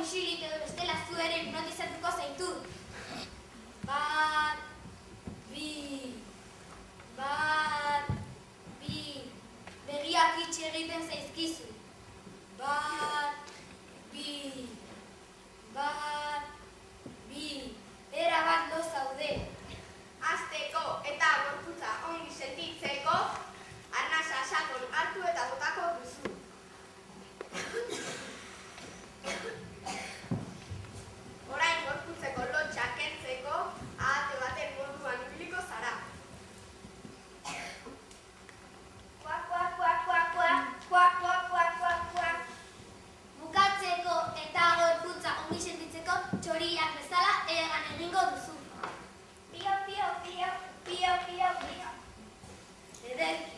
isilik edo bestela zu ere hipnotizatuko zaitu. Bat, bi, begiak itxi egiten zaizkizu. Bat, bi, erabat lo zaude. Hasteko eta gorputza ongi sentitzeko, arnasa sakon hartu eta botako duzu. Orain gorputzeko lotxa kentzeko, ahate baten moduan ibiliko zara. Bukatzeko eta gorputza ongi sentitzeko, txoriak bezala egan egingo duzu. Pio. Ederki.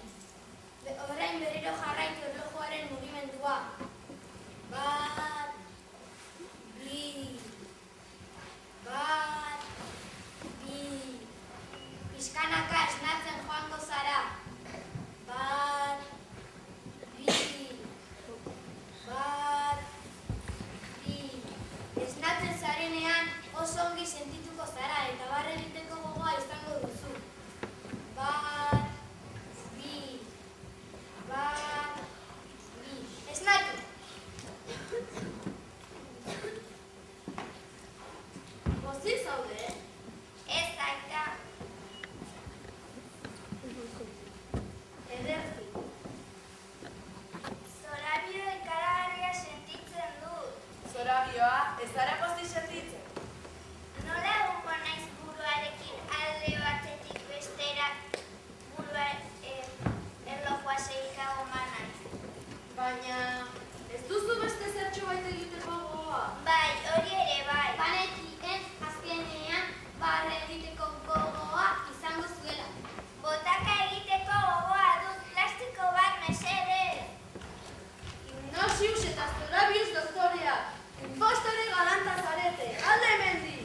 Orain berriro jarraitu erlojuaren mugimendua. Bat, bi. Pixkanaka esnatzen joango zara. Bat, bi. Esnatzen zarenean oso ongi sentituko zara eta barre egiteko gogoa izango duzu. Bat, bi. Esnatu! Pozik zaude? Ez aita. Ederki. Zorabio ikaragarria sentitzen dut. Zorabioa, ez zara pozik sentitzen. Nola egongo naiz buruarekin alde batetik bestera erlojua segikago manaiz? Baina, ez duzu beste zertxo baita egiteko gogoa? Bai, hori ere bai. Banekien azkenean barre egiteko gogoa izango zuela. Botaka egiteko gogoa dut, plastiko bat mesedez. Ignasius eta Zorabius doktorea, impostore galanta zarete, alde hemendik!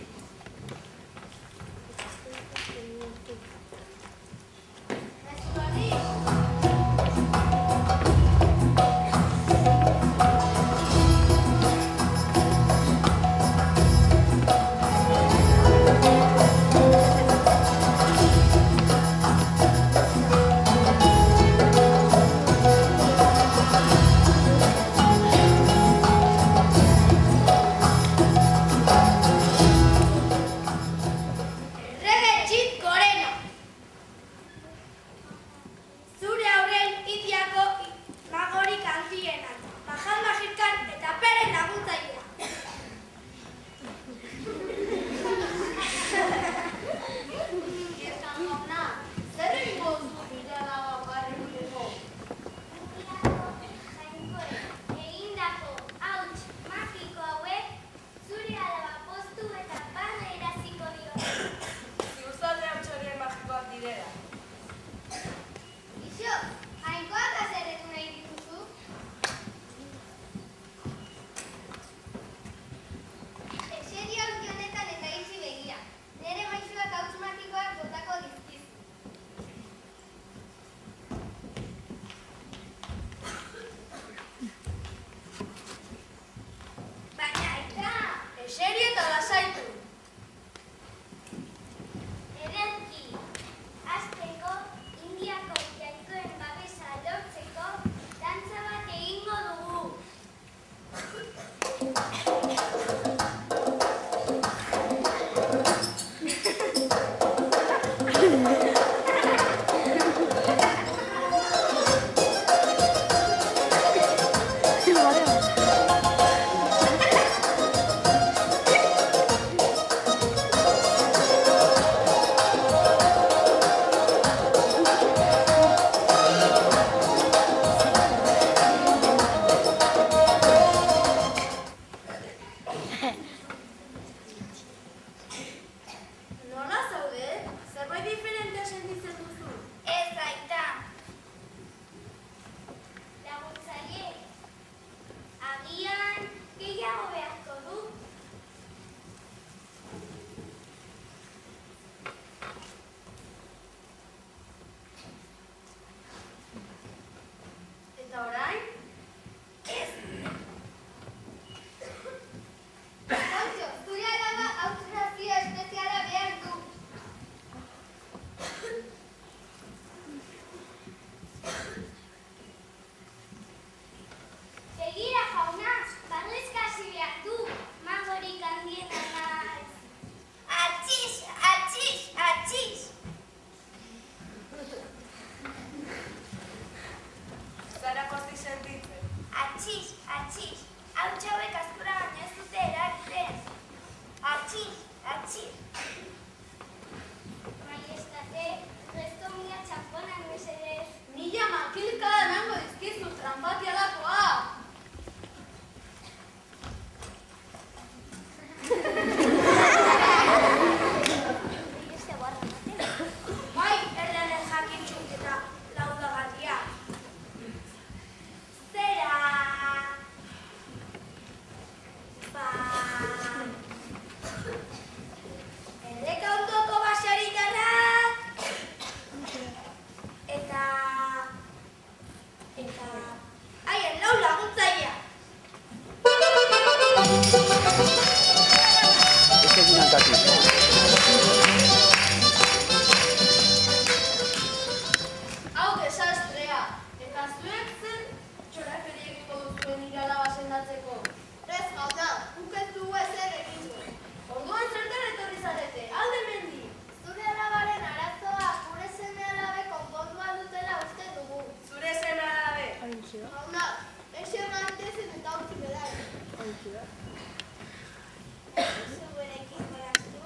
Zugurekin jolastu.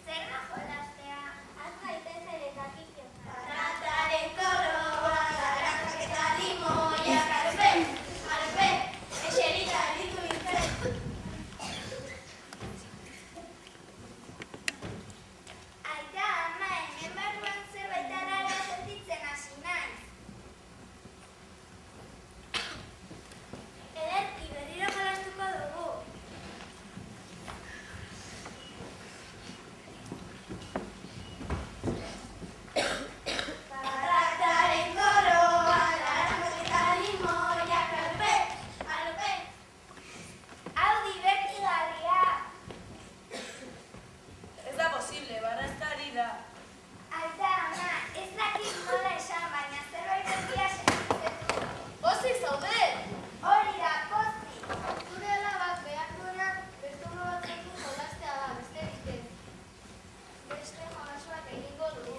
Zer da jolastea? Az gaitezen eta kikio. Barataren koroa, laranjak eta limoiak, arpe, eserita ditu intzen. Aita, ama, hemen barruan zerbait arraro sentitzen hasi naiz. Ederki, berriro jolastuko dugu. Barataren koroa, laranjak eta limoiak, arpe. Hau divertigarria. Ez da posible, barrazkari da. Aita, ama, ez dakit nola esan, baina zerbait erdia sentitzen dut. Pozik zaude! Hori da, pozik. Zure alabak behar duena beste modu batzuekin jolastea da, besterik ez. Beste jolas bat egingo dugu.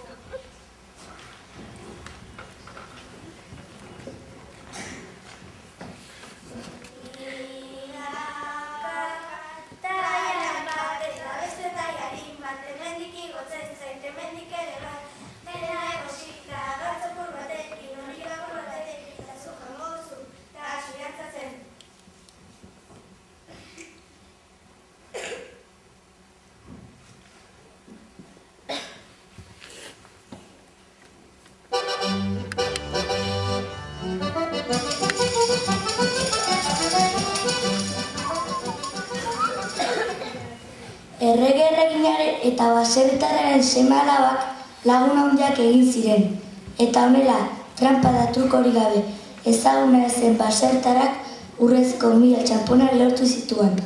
Tailan bat eta beste tailarin bat, hemendik igotzen zait, hemendik ere bat. Dena egosita, gatzapur batekin, hori gapur batekin, eta zu jango duzu, eta hasi dantzatzen. Errege-erreginaren eta baserritarraren seme-alabak lagun handiak egin ziren. Eta honela, tranpa da trukorik gabe, ezaguna zen baserritarrak urrezko 1000 txanponak lortu zituen.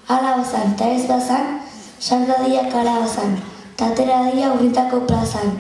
Hala bazan, eta ez bazan, sardadiak hala bazan, tatera dadia urritako plazan.